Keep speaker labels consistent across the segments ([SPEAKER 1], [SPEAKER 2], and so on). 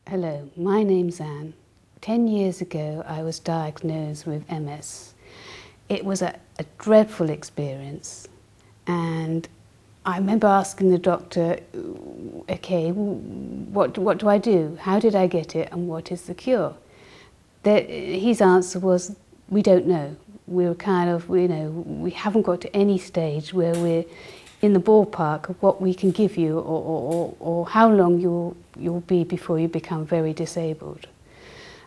[SPEAKER 1] Hello, my name's Anne. 10 years ago I was diagnosed with MS. It was a dreadful experience, and I remember asking the doctor, okay, what do I do? How did I get it and what is the cure? His answer was, we don't know. We're kind of, we haven't got to any stage where we're in the ballpark of what we can give you or how long you'll be before you become very disabled.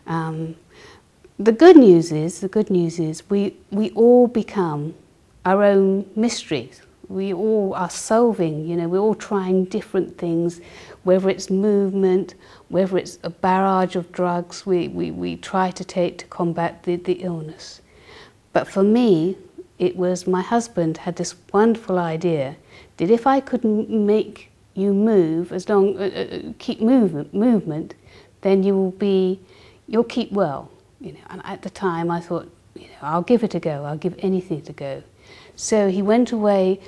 [SPEAKER 1] The good news is we all become our own mysteries. We all are solving, we're all trying different things, whether it's movement, whether it's a barrage of drugs we try to take to combat the illness. But for me, it was my husband had this wonderful idea that if I could make you move, keep movement, then you'll keep well. And at the time I thought, I'll give it a go. I'll give anything a go. So he went away,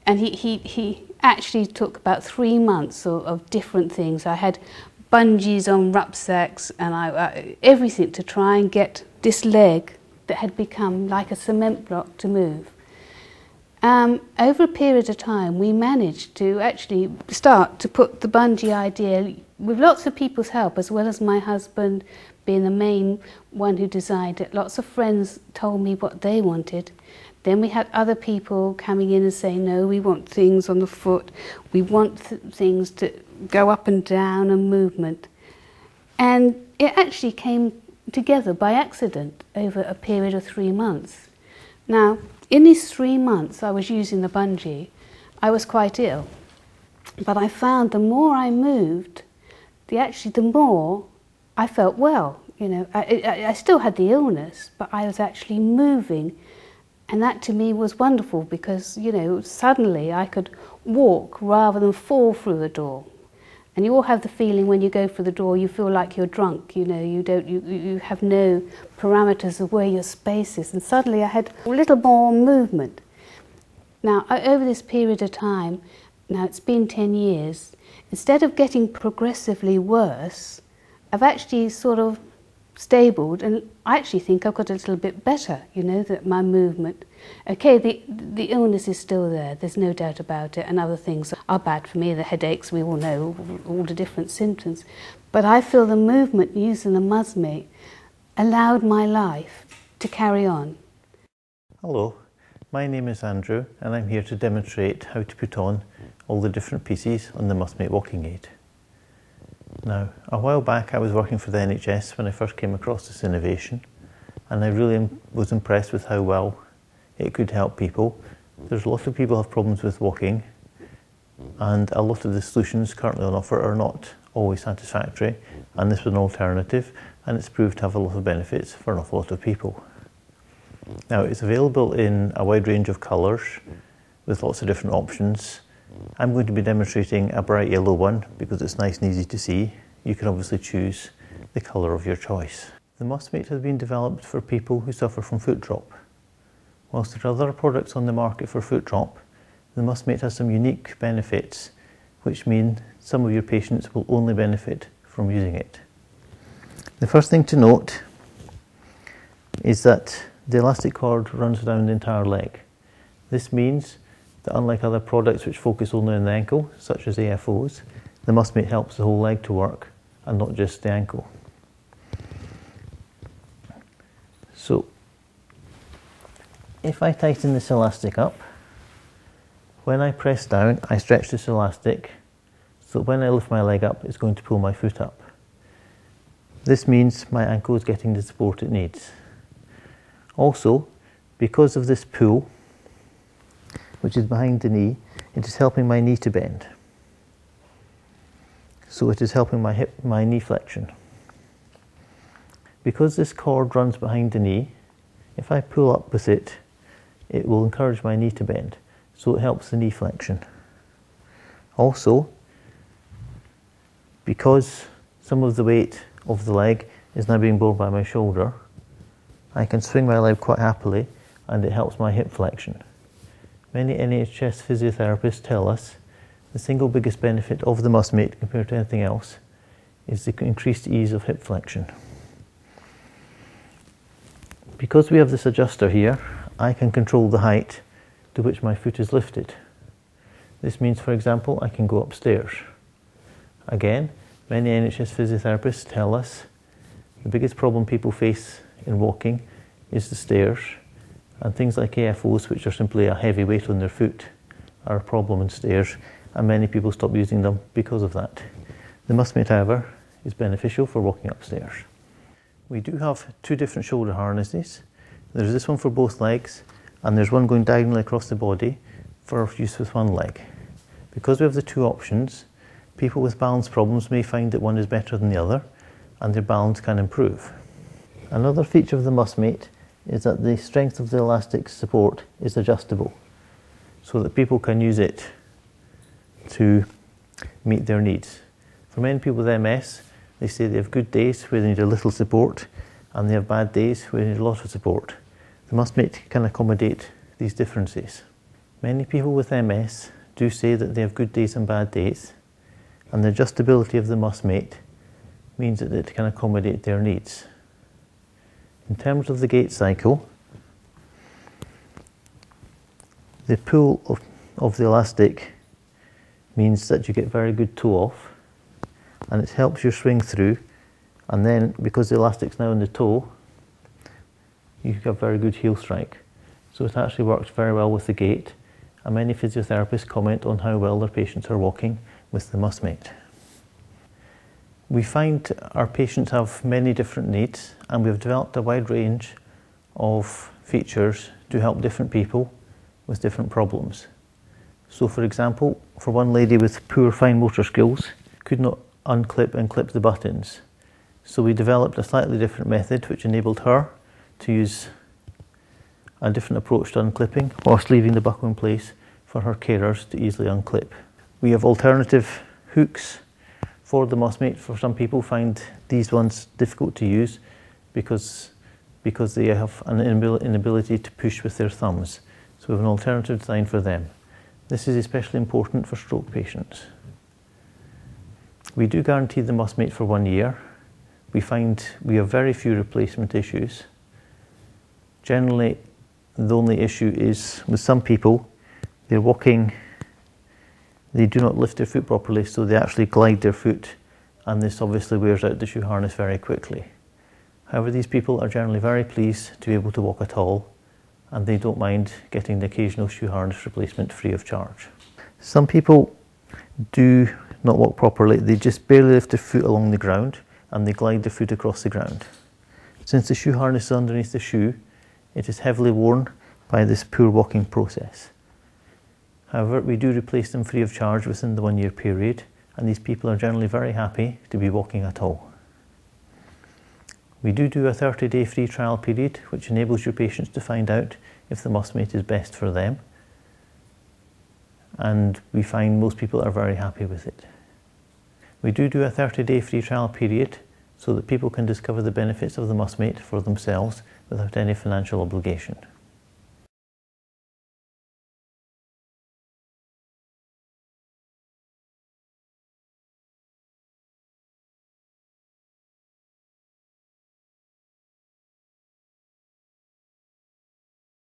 [SPEAKER 1] and he actually took about 3 months of different things. I had bungees on rucksacks and everything to try and get this leg that had become like a cement block to move. Over a period of time, we managed to actually start to put the bungee idea, with lots of people's help, as well as my husband being the main one who designed it. Lots of friends told me what they wanted. Then we had other people coming in and saying, no, we want things on the foot, we want things to go up and down and movement. And it actually came together by accident over a period of 3 months. Now, in these 3 months I was using the bungee, I was quite ill. But I found the more I moved, the more I felt well. I still had the illness, but I was actually moving. And that to me was wonderful because, suddenly I could walk rather than fall through the door. And you all have the feeling when you go through the door, you feel like you're drunk, you have no parameters of where your space is. And suddenly I had a little more movement. Now, over this period of time, now it's been 10 years, instead of getting progressively worse, I've actually sort of stabled, and I actually think I've got a little bit better, that my movement. Okay, the illness is still there, there's no doubt about it, and other things are bad for me, the headaches, we all know, all the different symptoms. But I feel the movement using the Musmate allowed my life to carry on.
[SPEAKER 2] Hello, my name is Andrew, and I'm here to demonstrate how to put on all the different pieces on the Musmate walking aid. Now, a while back I was working for the NHS when I first came across this innovation, and I really was impressed with how well it could help people. There's a lot of people who have problems with walking, and a lot of the solutions currently on offer are not always satisfactory, and this was an alternative, and it's proved to have a lot of benefits for an awful lot of people. Now, it's available in a wide range of colours with lots of different options. I'm going to be demonstrating a bright yellow one because it's nice and easy to see. You can obviously choose the colour of your choice. The Musmate has been developed for people who suffer from foot drop. Whilst there are other products on the market for foot drop, the Musmate has some unique benefits which mean some of your patients will only benefit from using it. The first thing to note is that the elastic cord runs down the entire leg. This means that unlike other products which focus only on the ankle, such as AFOs, the Musmate helps the whole leg to work and not just the ankle. So, if I tighten this elastic up, when I press down, I stretch this elastic, so when I lift my leg up, it's going to pull my foot up. This means my ankle is getting the support it needs. Also, because of this pull, which is behind the knee, it is helping my knee to bend. So it is helping my knee flexion. Because this cord runs behind the knee, if I pull up with it, it will encourage my knee to bend. So it helps the knee flexion. Also, because some of the weight of the leg is now being borne by my shoulder, I can swing my leg quite happily, and it helps my hip flexion. Many NHS physiotherapists tell us the single biggest benefit of the Musmate compared to anything else is the increased ease of hip flexion. Because we have this adjuster here, I can control the height to which my foot is lifted. This means, for example, I can go upstairs. Again, many NHS physiotherapists tell us the biggest problem people face in walking is the stairs, and things like AFOs, which are simply a heavy weight on their foot, are a problem in stairs, and many people stop using them because of that. The Musmate, however, is beneficial for walking upstairs. We do have two different shoulder harnesses. There's this one for both legs, and there's one going diagonally across the body for use with one leg. Because we have the two options, people with balance problems may find that one is better than the other, and their balance can improve. Another feature of the Musmate is that the strength of the elastic support is adjustable, so that people can use it to meet their needs. For many people with MS, they say they have good days where they need a little support, and they have bad days where they need a lot of support. The Musmate can accommodate these differences. Many people with MS do say that they have good days and bad days, and the adjustability of the Musmate means that it can accommodate their needs. In terms of the gait cycle, the pull of the elastic means that you get very good toe off, and it helps you swing through, and then because the elastic's now in the toe, you have very good heel strike. So it actually works very well with the gait, and many physiotherapists comment on how well their patients are walking with the Musmate. We find our patients have many different needs, and we've developed a wide range of features to help different people with different problems. So for example, for one lady with poor fine motor skills, could not unclip and clip the buttons. So we developed a slightly different method which enabled her to use a different approach to unclipping whilst leaving the buckle in place for her carers to easily unclip. We have alternative hooks for the Musmate. For some people find these ones difficult to use because they have an inability to push with their thumbs. So we have an alternative design for them. This is especially important for stroke patients. We do guarantee the Musmate for 1 year. We find we have very few replacement issues. Generally, the only issue is with some people, they're walking, they do not lift their foot properly, so they actually glide their foot, and this obviously wears out the shoe harness very quickly. However, these people are generally very pleased to be able to walk at all, and they don't mind getting the occasional shoe harness replacement free of charge. Some people do not walk properly. They just barely lift their foot along the ground, and they glide their foot across the ground. Since the shoe harness is underneath the shoe, it is heavily worn by this poor walking process. However, we do replace them free of charge within the 1 year period, and these people are generally very happy to be walking at all. We do a 30-day free trial period, which enables your patients to find out if the Musmate is best for them, and we find most people are very happy with it. We do a 30-day free trial period so that people can discover the benefits of the Musmate for themselves without any financial obligation.